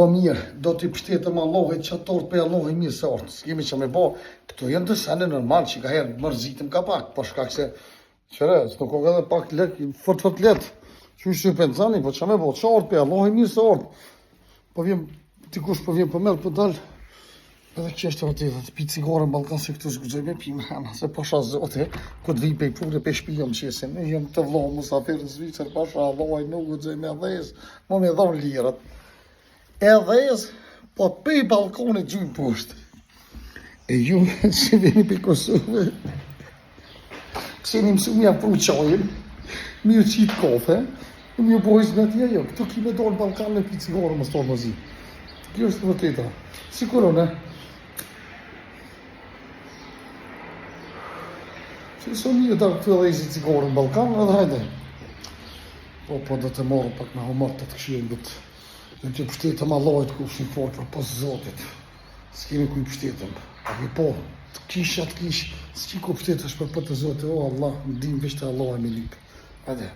Po mirë, do t'i pështetëm Allahit që torë për Allahit mirë se orë. S'kemi që me bo, këto jenë të sene normal që ka herë mërzitëm ka pak, po shkak se qëre, s'nuk o edhe pak lek, fort letë. Që është që pensani, po që me bo, që orë për Allahit mirë se orë. Po vjem, dikush po vjem për merë, po dalë, edhe qeshtë o të pi cigare në Balkan se këtu s'gudzoj me pi mrena, se pasha zote, ku t'vi pe i pure pe shpijom qesin, jem të vlo, musafir në Zvicër, pasha Allahit nuk gudzoj me dhez, mo me dhonë lirat. Edhes, po pe i balkonit gjujnë poshtë. E ju, që veni për Kosovë, kësheni mësu mja pru qajin, mi u qitë kafe, mi u bojës me tja jo, këtu ki me dojnë Balkan me pi cigare më stonë më zi. Kjo është vërteta. Sikuron, që so një da këtë edhe isi cigare në Balkan, edhe hajde. Po do të morë pak me homart të të këshirën këtë. Dhe të pështetëm Allahit ku shumë fortë, pas Zotit. S'kemi ku i pështetëm. Po, të kisha, s'ki ku pështetësh për të Zotit, o Allah, më dim vishte Allah e me lipë. Hajde.